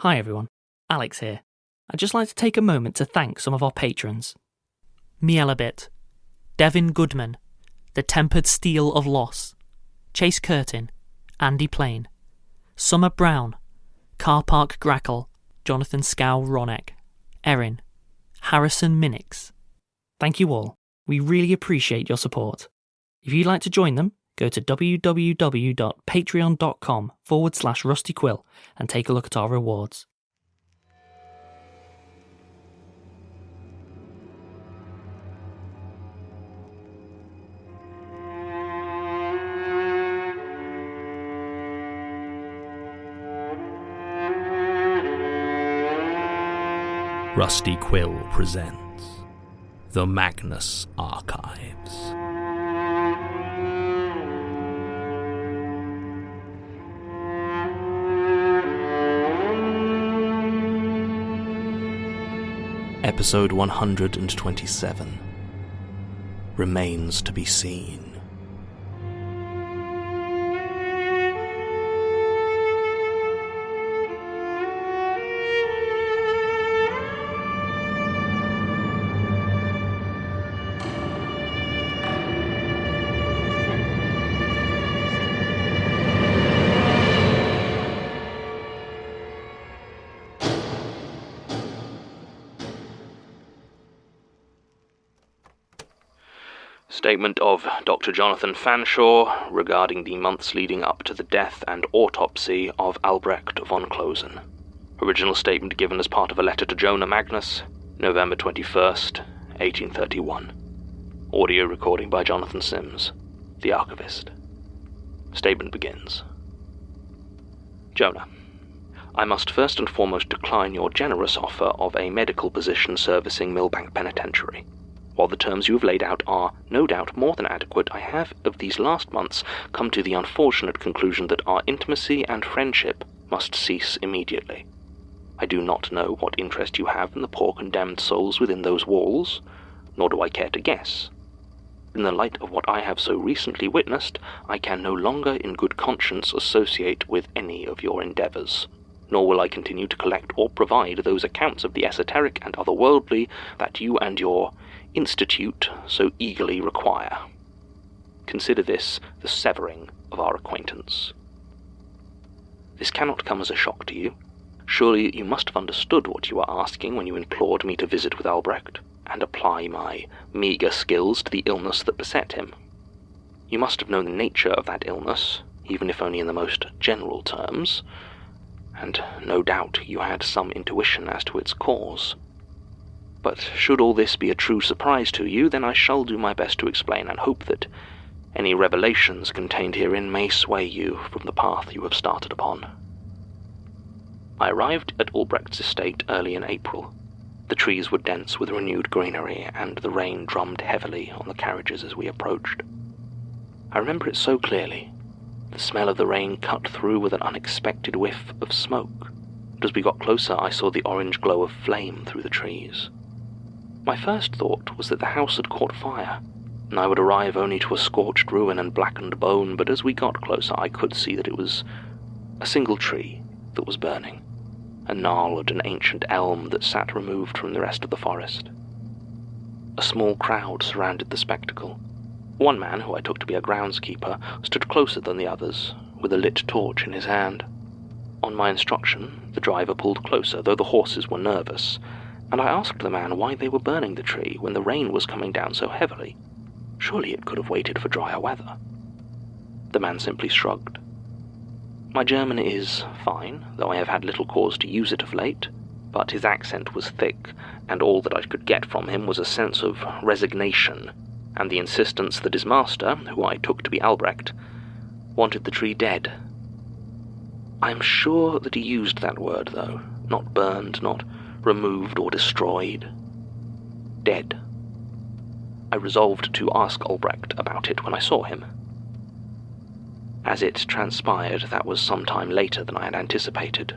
Hi everyone, Alex here. I'd just like to take a moment to thank some of our patrons. Mielabit, Devin Goodman, The Tempered Steel of Loss, Chase Curtin, Andy Plain, Summer Brown, Car Park Grackle, Jonathan Scow Ronek, Erin, Harrison Minnix. Thank you all. We really appreciate your support. If you'd like to join them, go to www.patreon.com/Rusty Quill and take a look at our rewards. Rusty Quill presents The Magnus Archives. Episode 127. Remains to be seen. Statement of Dr. Jonathan Fanshawe regarding the months leading up to the death and autopsy of Albrecht von Closen. Original statement given as part of a letter to Jonah Magnus, November 21st, 1831. Audio recording by Jonathan Sims, the Archivist. Statement begins. Jonah, I must first and foremost decline your generous offer of a medical position servicing Millbank Penitentiary. While the terms you have laid out are, no doubt, more than adequate, I have, of these last months, come to the unfortunate conclusion that our intimacy and friendship must cease immediately. I do not know what interest you have in the poor condemned souls within those walls, nor do I care to guess. In the light of what I have so recently witnessed, I can no longer in good conscience associate with any of your endeavours, nor will I continue to collect or provide those accounts of the esoteric and otherworldly that you and your institute so eagerly require. Consider this the severing of our acquaintance. This cannot come as a shock to you. Surely you must have understood what you were asking when you implored me to visit with Albrecht, and apply my meagre skills to the illness that beset him. You must have known the nature of that illness, even if only in the most general terms, and no doubt you had some intuition as to its cause. But should all this be a true surprise to you, then I shall do my best to explain, and hope that any revelations contained herein may sway you from the path you have started upon. I arrived at Albrecht's estate early in April. The trees were dense with renewed greenery, and the rain drummed heavily on the carriages as we approached. I remember it so clearly. The smell of the rain cut through with an unexpected whiff of smoke, and as we got closer I saw the orange glow of flame through the trees. My first thought was that the house had caught fire, and I would arrive only to a scorched ruin and blackened bone, but as we got closer I could see that it was a single tree that was burning, a gnarled and ancient elm that sat removed from the rest of the forest. A small crowd surrounded the spectacle. One man, who I took to be a groundskeeper, stood closer than the others, with a lit torch in his hand. On my instruction, the driver pulled closer, though the horses were nervous, and I asked the man why they were burning the tree when the rain was coming down so heavily. Surely it could have waited for drier weather. The man simply shrugged. My German is fine, though I have had little cause to use it of late, but his accent was thick, and all that I could get from him was a sense of resignation, and the insistence that his master, who I took to be Albrecht, wanted the tree dead. I am sure that he used that word, though, not burned, not removed or destroyed. Dead. I resolved to ask Albrecht about it when I saw him. As it transpired, that was some time later than I had anticipated.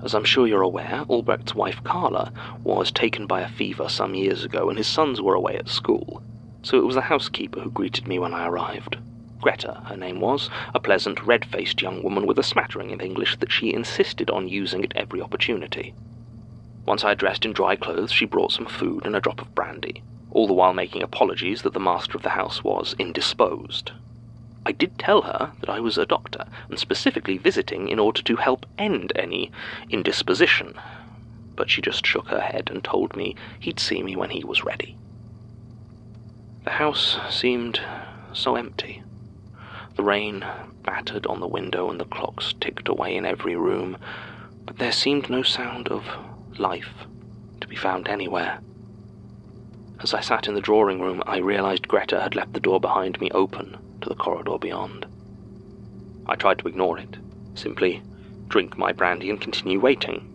As I'm sure you're aware, Albrecht's wife Carla was taken by a fever some years ago, and his sons were away at school, so it was the housekeeper who greeted me when I arrived. Greta, her name was, a pleasant, red-faced young woman with a smattering of English that she insisted on using at every opportunity. Once I had dressed in dry clothes, she brought some food and a drop of brandy, all the while making apologies that the master of the house was indisposed. I did tell her that I was a doctor, and specifically visiting in order to help end any indisposition, but she just shook her head and told me he'd see me when he was ready. The house seemed so empty. The rain battered on the window and the clocks ticked away in every room, but there seemed no sound of life to be found anywhere. As I sat in the drawing room, I realized Greta had left the door behind me open to the corridor beyond. I tried to ignore it, simply drink my brandy and continue waiting,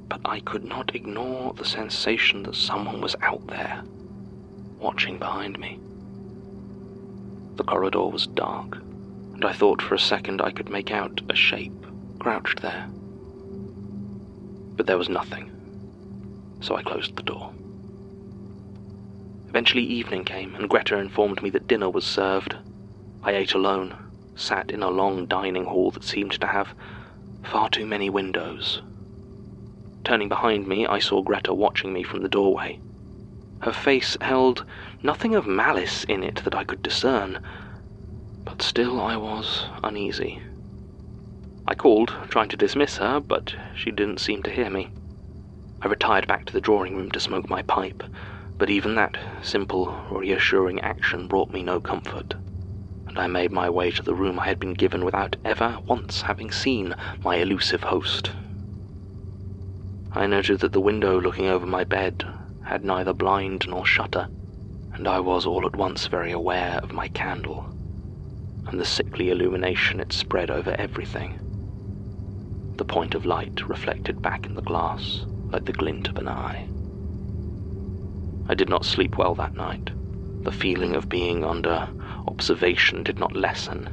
but I could not ignore the sensation that someone was out there, watching behind me. The corridor was dark, and I thought for a second I could make out a shape crouched there. But there was nothing, so I closed the door. Eventually evening came, and Greta informed me that dinner was served. I ate alone, sat in a long dining hall that seemed to have far too many windows. Turning behind me, I saw Greta watching me from the doorway. Her face held nothing of malice in it that I could discern, but still I was uneasy. I called, trying to dismiss her, but she didn't seem to hear me. I retired back to the drawing room to smoke my pipe, but even that simple, reassuring action brought me no comfort, and I made my way to the room I had been given without ever once having seen my elusive host. I noted that the window looking over my bed had neither blind nor shutter, and I was all at once very aware of my candle, and the sickly illumination it spread over everything. The point of light reflected back in the glass like the glint of an eye. I did not sleep well that night. The feeling of being under observation did not lessen,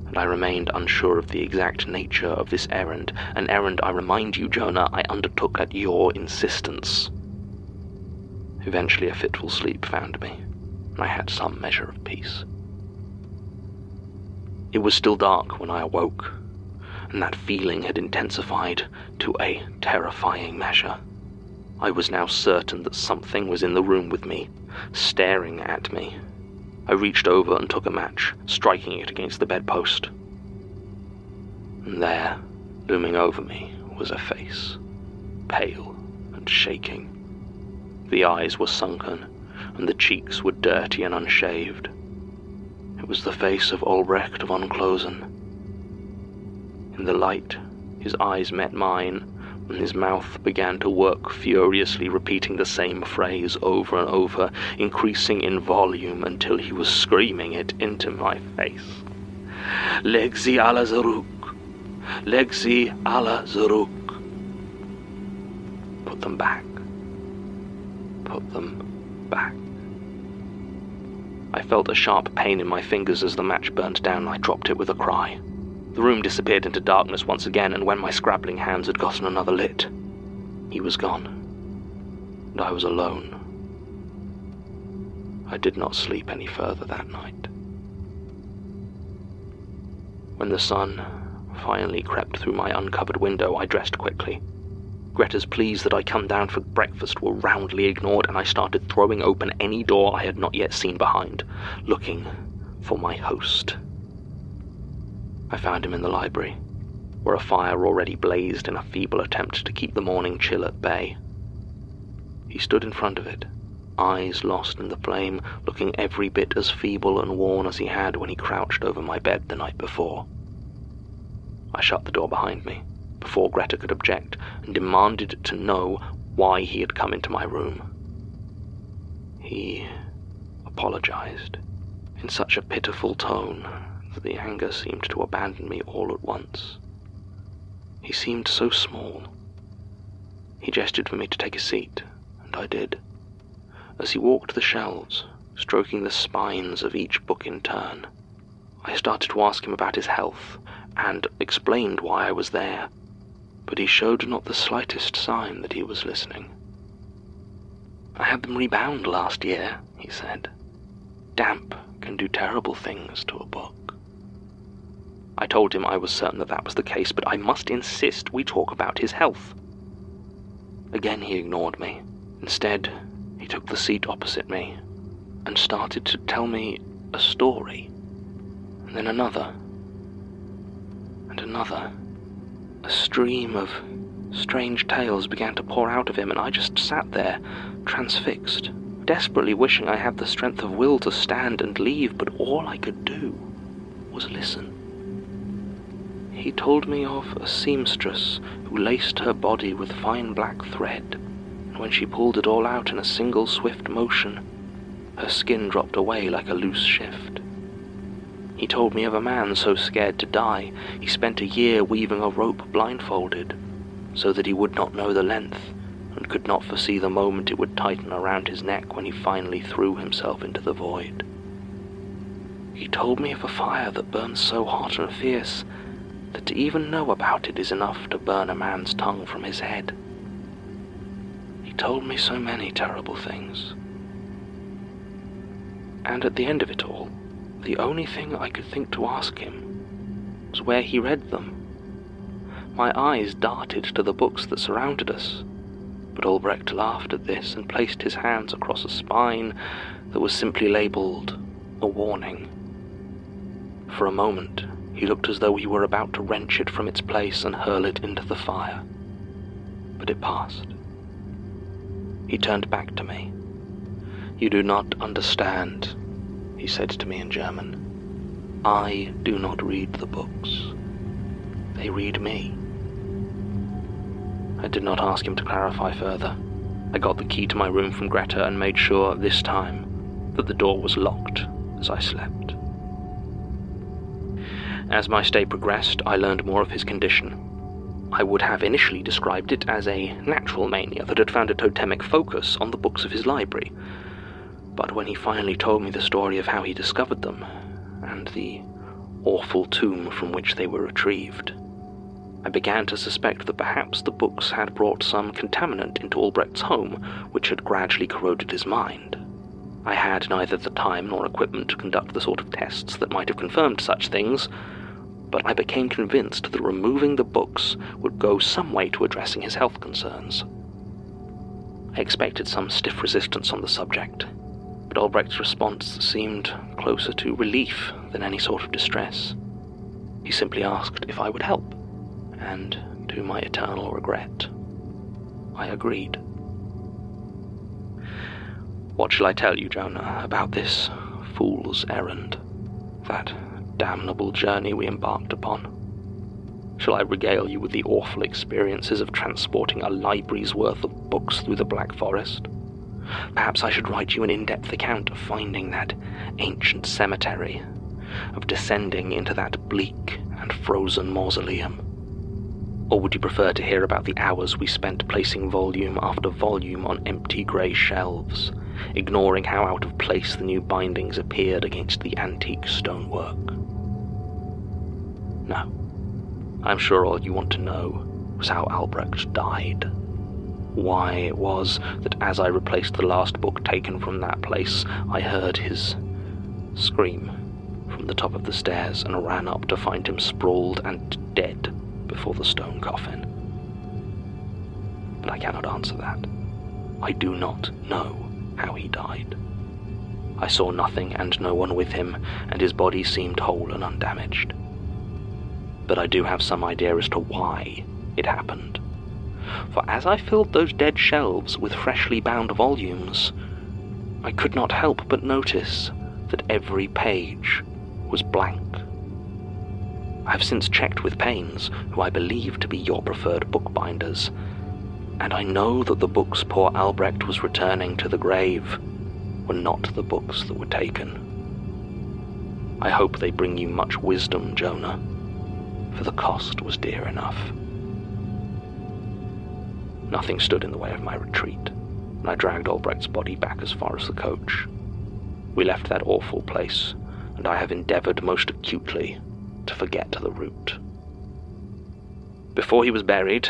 and I remained unsure of the exact nature of this errand, an errand, I remind you, Jonah, I undertook at your insistence. Eventually a fitful sleep found me, and I had some measure of peace. It was still dark when I awoke, and that feeling had intensified to a terrifying measure. I was now certain that something was in the room with me, staring at me. I reached over and took a match, striking it against the bedpost. And there, looming over me, was a face, pale and shaking. The eyes were sunken, and the cheeks were dirty and unshaved. It was the face of Albrecht von Closen. In the light, his eyes met mine, and his mouth began to work furiously, repeating the same phrase over and over, increasing in volume until he was screaming it into my face. Legzi ala Zaruk! Legzi ala Zaruk! Put them back. Put them back. I felt a sharp pain in my fingers as the match burnt down, and I dropped it with a cry. The room disappeared into darkness once again, and when my scrabbling hands had gotten another lit, he was gone, and I was alone. I did not sleep any further that night. When the sun finally crept through my uncovered window, I dressed quickly. Greta's pleas that I come down for breakfast were roundly ignored, and I started throwing open any door I had not yet seen behind, looking for my host. I found him in the library, where a fire already blazed in a feeble attempt to keep the morning chill at bay. He stood in front of it, eyes lost in the flame, looking every bit as feeble and worn as he had when he crouched over my bed the night before. I shut the door behind me, before Greta could object, and demanded to know why he had come into my room. He apologized, in such a pitiful tone that the anger seemed to abandon me all at once. He seemed so small. He gestured for me to take a seat, and I did. As he walked the shelves, stroking the spines of each book in turn, I started to ask him about his health, and explained why I was there, but he showed not the slightest sign that he was listening. "I had them rebound last year," he said. "Damp can do terrible things to a book. I told him I was certain that was the case, but I must insist we talk about his health. Again he ignored me. Instead, he took the seat opposite me and started to tell me a story, and then another, and another. A stream of strange tales began to pour out of him, and I just sat there, transfixed, desperately wishing I had the strength of will to stand and leave, but all I could do was listen. He told me of a seamstress who laced her body with fine black thread, and when she pulled it all out in a single swift motion, her skin dropped away like a loose shift. He told me of a man so scared to die, he spent a year weaving a rope blindfolded, so that he would not know the length, and could not foresee the moment it would tighten around his neck when he finally threw himself into the void. He told me of a fire that burns so hot and fierce that to even know about it is enough to burn a man's tongue from his head. He told me so many terrible things. And at the end of it all, the only thing I could think to ask him was where he read them. My eyes darted to the books that surrounded us, but Albrecht laughed at this and placed his hands across a spine that was simply labelled a warning. For a moment, he looked as though he were about to wrench it from its place and hurl it into the fire, but it passed. He turned back to me. "You do not understand," he said to me in German. "I do not read the books. They read me." I did not ask him to clarify further. I got the key to my room from Greta and made sure, this time, that the door was locked as I slept. As my stay progressed, I learned more of his condition. I would have initially described it as a natural mania that had found a totemic focus on the books of his library. But when he finally told me the story of how he discovered them, and the awful tomb from which they were retrieved, I began to suspect that perhaps the books had brought some contaminant into Albrecht's home, which had gradually corroded his mind. I had neither the time nor equipment to conduct the sort of tests that might have confirmed such things, but I became convinced that removing the books would go some way to addressing his health concerns. I expected some stiff resistance on the subject, but Albrecht's response seemed closer to relief than any sort of distress. He simply asked if I would help, and to my eternal regret, I agreed. What shall I tell you, Jonah, about this fool's errand, that damnable journey we embarked upon? Shall I regale you with the awful experiences of transporting a library's worth of books through the Black Forest? Perhaps I should write you an in-depth account of finding that ancient cemetery, of descending into that bleak and frozen mausoleum. Or would you prefer to hear about the hours we spent placing volume after volume on empty grey shelves, ignoring how out of place the new bindings appeared against the antique stonework? No. I'm sure all you want to know was how Albrecht died. Why it was that as I replaced the last book taken from that place, I heard his scream from the top of the stairs and ran up to find him sprawled and dead before the stone coffin. But I cannot answer that. I do not know how he died. I saw nothing and no one with him, and his body seemed whole and undamaged. But I do have some idea as to why it happened. For as I filled those dead shelves with freshly bound volumes, I could not help but notice that every page was blank. I have since checked with Paynes, who I believe to be your preferred bookbinders, and I know that the books poor Albrecht was returning to the grave were not the books that were taken. I hope they bring you much wisdom, Jonah, for the cost was dear enough. Nothing stood in the way of my retreat, and I dragged Albrecht's body back as far as the coach. We left that awful place, and I have endeavoured most acutely to forget the route. Before he was buried,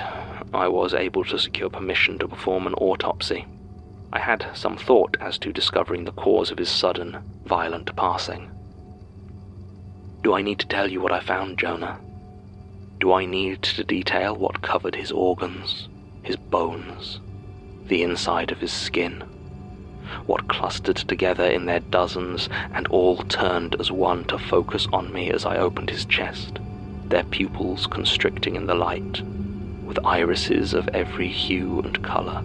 I was able to secure permission to perform an autopsy. I had some thought as to discovering the cause of his sudden, violent passing. Do I need to tell you what I found, Jonah? Do I need to detail what covered his organs, his bones, the inside of his skin? What clustered together in their dozens and all turned as one to focus on me as I opened his chest, their pupils constricting in the light, with irises of every hue and colour.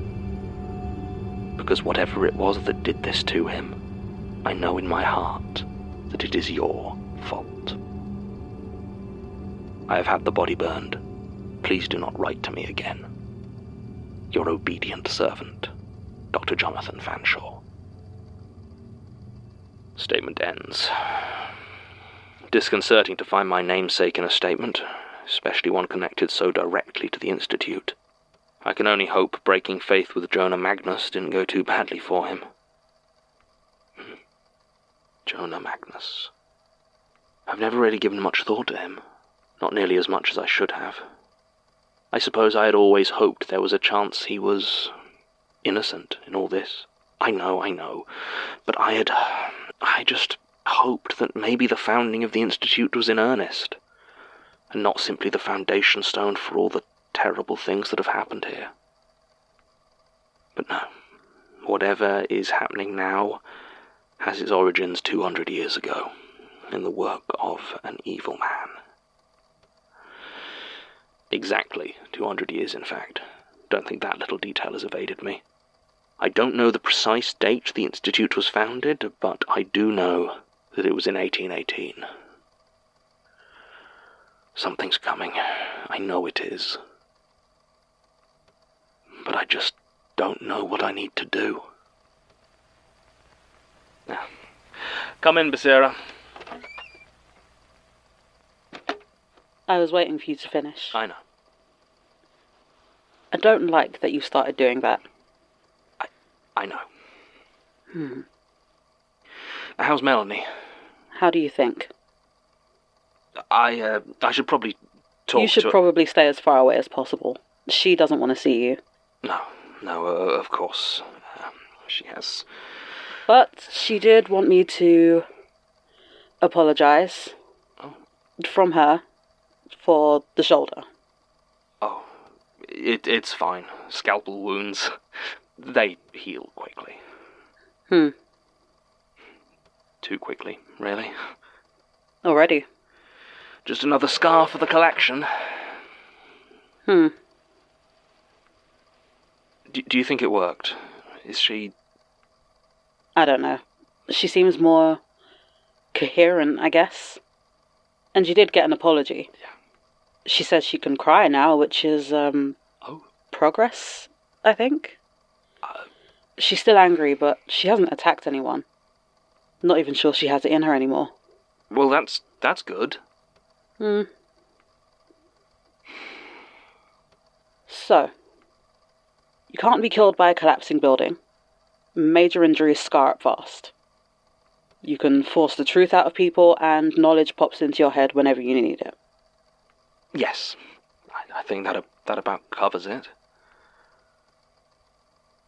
Because whatever it was that did this to him, I know in my heart that it is your fault. I have had the body burned. Please do not write to me again. Your obedient servant, Dr. Jonathan Fanshawe. Statement ends. Disconcerting to find my namesake in a statement, especially one connected so directly to the Institute. I can only hope breaking faith with Jonah Magnus didn't go too badly for him. Jonah Magnus. I've never really given much thought to him, not nearly as much as I should have. I suppose I had always hoped there was a chance he was innocent in all this. I know, but I just hoped that maybe the founding of the Institute was in earnest, and not simply the foundation stone for all the terrible things that have happened here. But no, whatever is happening now has its origins 200 years ago, in the work of an evil man. Exactly 200 years, in fact. Don't think that little detail has evaded me. I don't know the precise date the Institute was founded, but I do know that it was in 1818. Something's coming. I know it is. But I just don't know what I need to do. Now, come in, Basira. I was waiting for you to finish. I know. I don't like that you started doing that. I know. How's Melanie? How do you think? I should probably talk to... You should probably stay as far away as possible. She doesn't want to see you. No, of course. She has... But she did want me to apologise from her for the shoulder. Oh, it's fine. Scalpel wounds, they heal quickly. Too quickly, really. Already? Just another scar for the collection. Do you think it worked? Is she... I don't know. She seems more coherent, I guess. And she did get an apology. Yeah. She says she can cry now, which is, progress, I think. She's still angry, but she hasn't attacked anyone. Not even sure she has it in her anymore. Well, that's good. So, you can't be killed by a collapsing building. Major injuries scar up fast. You can force the truth out of people, and knowledge pops into your head whenever you need it. Yes, I think that about covers it.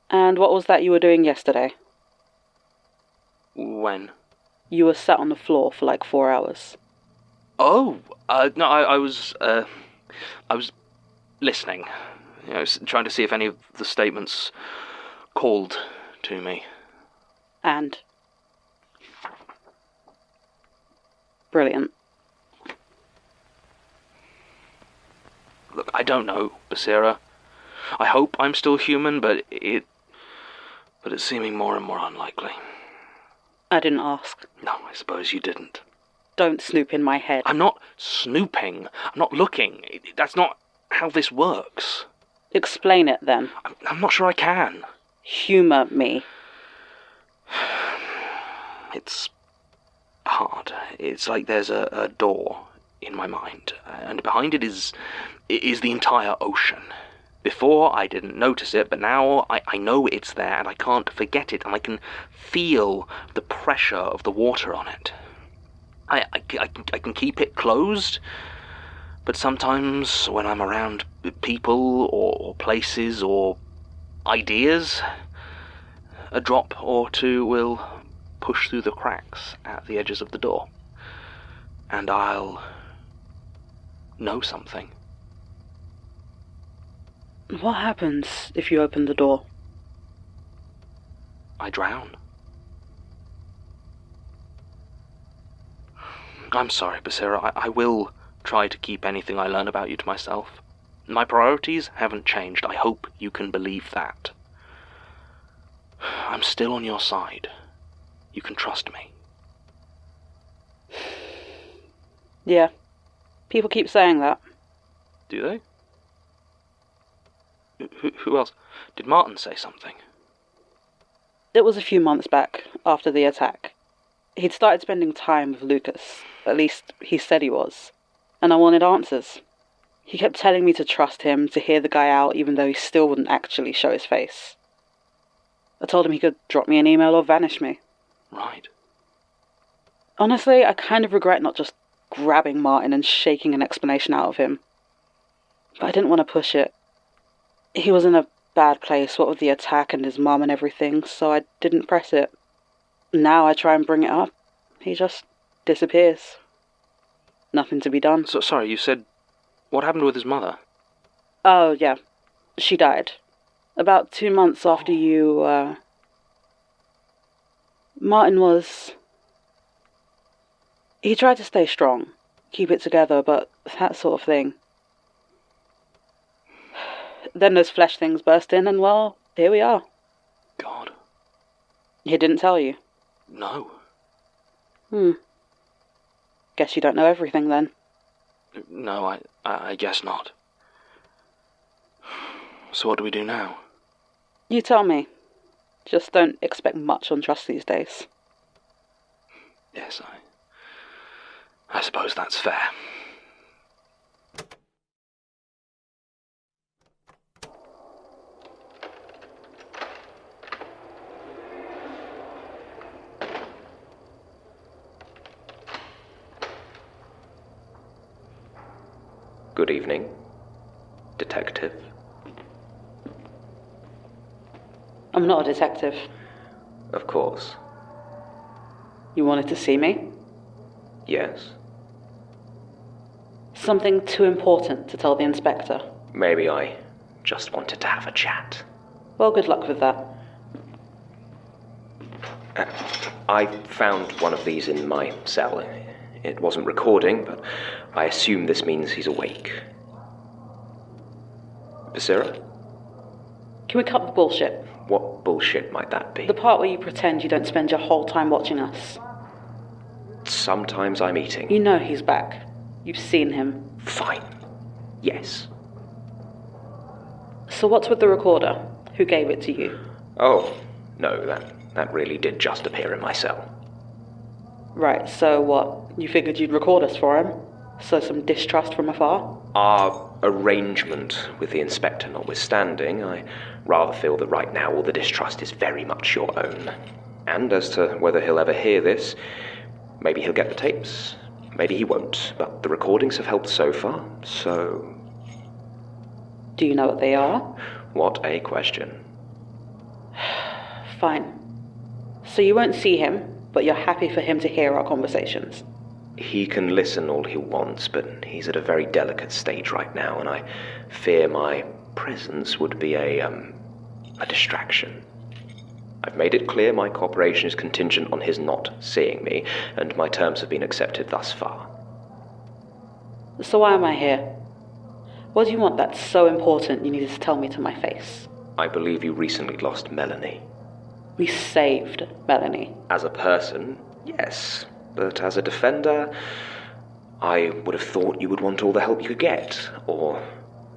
And what was that you were doing yesterday? When? You were sat on the floor for like 4 hours. Oh, no, I was listening. You know, trying to see if any of the statements called to me. And? Brilliant. Look, I don't know, Basira. I hope I'm still human, but it's seeming more and more unlikely. I didn't ask. No, I suppose you didn't. Don't snoop in my head. I'm not snooping. I'm not looking. That's not how this works. Explain it, then. I'm not sure I can. Humour me. It's hard. It's like there's a door in my mind, and behind it is the entire ocean. Before, I didn't notice it, but now I know it's there, and I can't forget it, and I can feel the pressure of the water on it. I can keep it closed, but sometimes when I'm around people or places or ideas, a drop or two will push through the cracks at the edges of the door. And I'll know something. What happens if you open the door? I drown. I'm sorry, Basira. I will try to keep anything I learn about you to myself. My priorities haven't changed. I hope you can believe that. I'm still on your side. You can trust me. Yeah. People keep saying that. Do they? Who else? Did Martin say something? It was a few months back, after the attack. He'd started spending time with Lucas. At least, he said he was. And I wanted answers. He kept telling me to trust him, to hear the guy out, even though he still wouldn't actually show his face. I told him he could drop me an email or vanish me. Right. Honestly, I kind of regret not just grabbing Martin and shaking an explanation out of him. But I didn't want to push it. He was in a bad place, what with the attack and his mum and everything, so I didn't press it. Now I try and bring it up. He just disappears. Nothing to be done. So, sorry, you said... What happened with his mother? Oh, yeah. She died. About 2 months after you, Martin was... He tried to stay strong, keep it together, but that sort of thing. Then those flesh things burst in, and well, here we are. God. He didn't tell you? No. Guess you don't know everything, then. No, I guess not. So what do we do now? You tell me. Just don't expect much on trust these days. Yes, I suppose that's fair. Good evening, detective. I'm not a detective. Of course. You wanted to see me? Yes. Something too important to tell the inspector? Maybe I just wanted to have a chat. Well, good luck with that. I found one of these in my cell. It wasn't recording, but I assume this means he's awake. Basira? Can we cut the bullshit? What bullshit might that be? The part where you pretend you don't spend your whole time watching us. Sometimes I'm eating. You know he's back. You've seen him. Fine. Yes. So what's with the recorder? Who gave it to you? Oh, no, that really did just appear in my cell. Right, so what? You figured you'd record us for him? So some distrust from afar? Our arrangement with the inspector notwithstanding, I rather feel that right now all the distrust is very much your own. And as to whether he'll ever hear this, maybe he'll get the tapes, maybe he won't, but the recordings have helped so far, so... Do you know what they are? What a question. Fine. So you won't see him, but you're happy for him to hear our conversations? He can listen all he wants, but he's at a very delicate stage right now, and I fear my presence would be a distraction. I've made it clear my cooperation is contingent on his not seeing me, and my terms have been accepted thus far. So why am I here? What do you want that's so important you needed to tell me to my face? I believe you recently lost Melanie. We saved Melanie. As a person, yes. But as a defender, I would have thought you would want all the help you could get. Or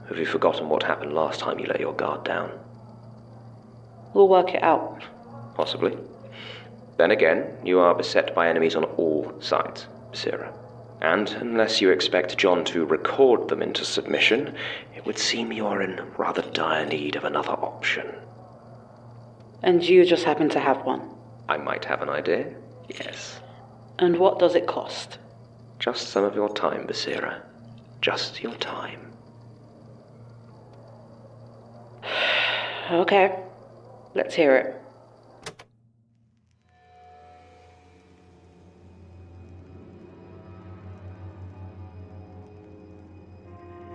have you forgotten what happened last time you let your guard down? We'll work it out. Possibly. Then again, you are beset by enemies on all sides, Basira. And unless you expect John to record them into submission, it would seem you are in rather dire need of another option. And you just happen to have one? I might have an idea, yes. And what does it cost? Just some of your time, Basira. Just your time. Okay, let's hear it.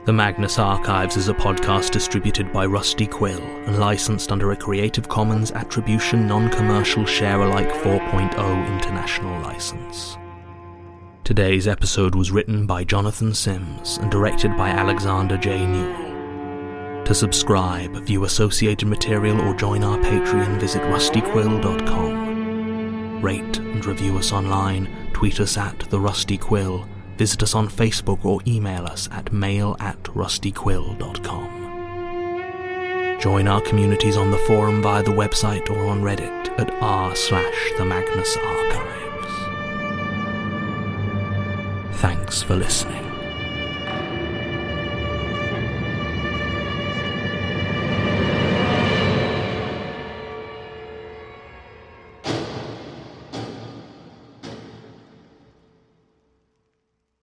The Magnus Archives is a podcast distributed by Rusty Quill and licensed under a Creative Commons Attribution Non-Commercial Share-alike 4.0 international license. Today's episode was written by Jonathan Sims and directed by Alexander J. Newall. To subscribe, view associated material or join our Patreon, visit rustyquill.com. Rate and review us online, tweet us at The Rusty Quill, visit us on Facebook or email us at mail@rustyquill.com. Join our communities on the forum via the website or on Reddit at r/the Magnus Archives. Thanks for listening.